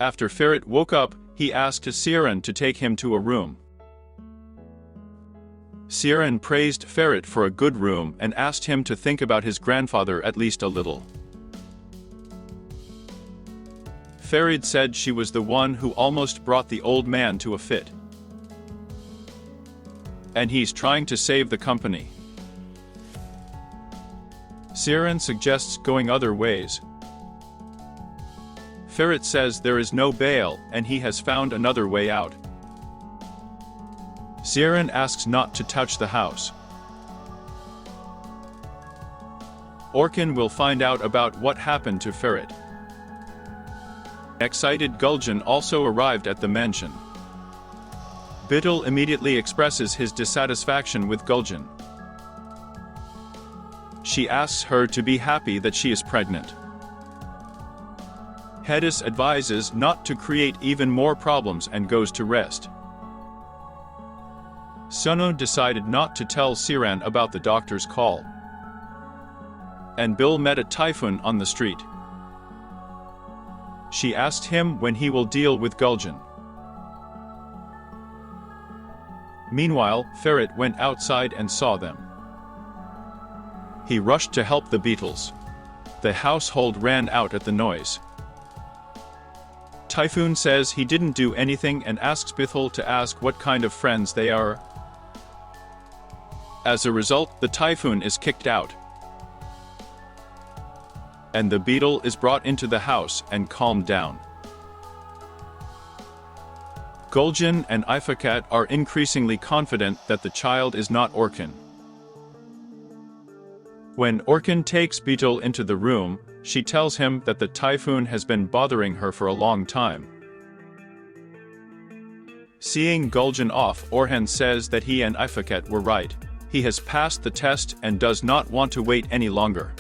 After Ferret woke up, he asked Sarin to take him to a room. Sarin praised Ferret for a good room and asked him to think about his grandfather at least a little. Ferret said she was the one who almost brought the old man to a fit. And he's trying to save the company. Sarin suggests going other ways. Ferret says there is no bail and he has found another way out. Sarin asks not to touch the house. Orin will find out about what happened to Ferret. Excited Guljan also arrived at the mansion. Bitul immediately expresses his dissatisfaction with Guljan. She asks her to be happy that she is pregnant. Hedis advises not to create even more problems and goes to rest. Sunu decided not to tell Sarin about the doctor's call. And Bill met a typhoon on the street. She asked him when he will deal with Guljan. Meanwhile, Ferret went outside and saw them. He rushed to help the beetles. The household ran out at the noise. Typhoon says he didn't do anything and asks Bitul to ask what kind of friends they are. As a result, the typhoon is kicked out. And the beetle is brought into the house and calmed down. Guljan and Ifakat are increasingly confident that the child is not Orin. When Orin takes Bitul into the room, she tells him that the typhoon has been bothering her for a long time. Seeing Guljan off, Orin says that he and Ifakat were right. He has passed the test and does not want to wait any longer.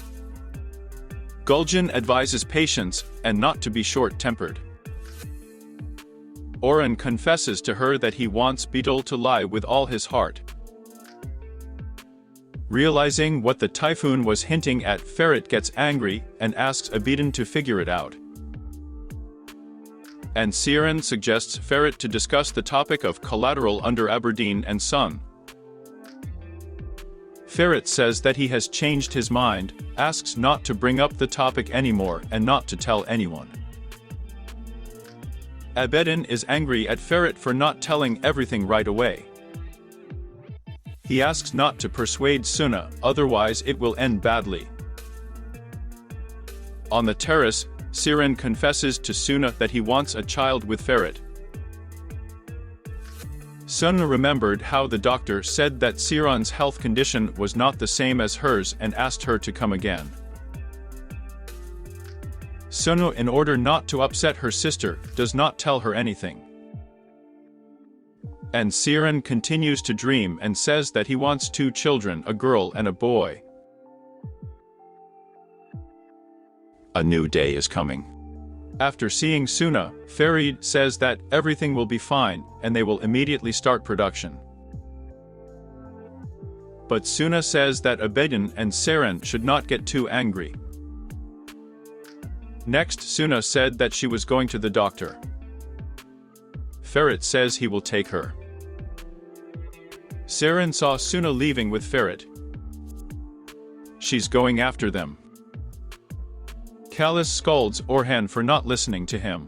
Guljan advises patience and not to be short-tempered. Orin confesses to her that he wants Bitul to lie with all his heart. Realizing what the typhoon was hinting at, Ferret gets angry and asks Abedin to figure it out. And Sarin suggests Ferret to discuss the topic of collateral under Aberdeen and Son. Ferret says that he has changed his mind, asks not to bring up the topic anymore and not to tell anyone. Abedin is angry at Ferret for not telling everything right away. He asks not to persuade Sunu, otherwise it will end badly. On the terrace, Sarin confesses to Sunu that he wants a child with Ferret. Sunu remembered how the doctor said that Sarin's health condition was not the same as hers and asked her to come again. Sunu, in order not to upset her sister, does not tell her anything. And Sarin continues to dream and says that he wants 2 children, a girl and a boy. A new day is coming. After seeing Sunu, Farid says that everything will be fine and they will immediately start production. But Sunu says that Abedin and Sarin should not get too angry. Next, Sunu said that she was going to the doctor. Ferret says he will take her. Sarin saw Sunu leaving with Ferret. She's going after them. Kalis scolds Orhan for not listening to him.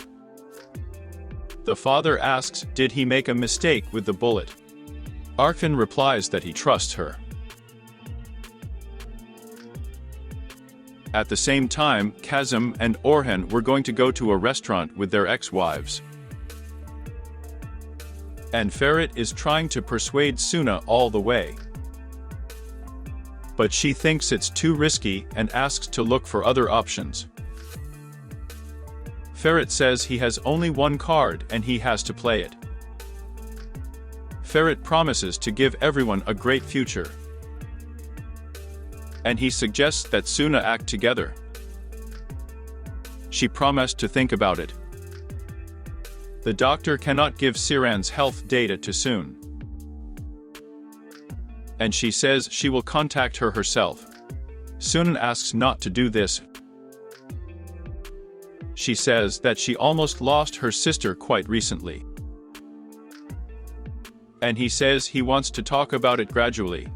The father asks, did he make a mistake with the bullet? Arkan replies that he trusts her. At the same time, Kazım and Orhan were going to go to a restaurant with their ex-wives. And Ferret is trying to persuade Sunu all the way. But she thinks it's too risky and asks to look for other options. Ferret says he has only one card and he has to play it. Ferret promises to give everyone a great future. And he suggests that Sunu act together. She promised to think about it. The doctor cannot give Sarin's health data too soon. And she says she will contact her herself. Sunu asks not to do this. she says that she almost lost her sister quite recently. And he says he wants to talk about it gradually.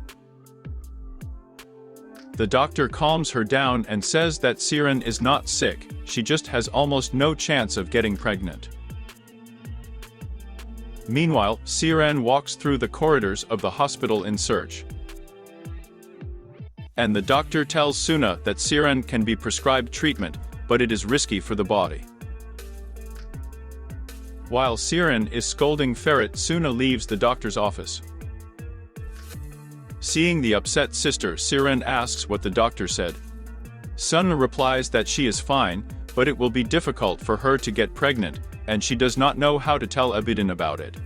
The doctor calms her down and says that Sarin is not sick, she just has almost no chance of getting pregnant. Meanwhile, Sarin walks through the corridors of the hospital in search. And the doctor tells Suna that Sarin can be prescribed treatment, but it is risky for the body. While Sarin is scolding Ferret, Suna leaves the doctor's office. Seeing the upset sister, Sarin asks what the doctor said. Suna replies that she is fine, but it will be difficult for her to get pregnant, and she does not know how to tell Abidin about it.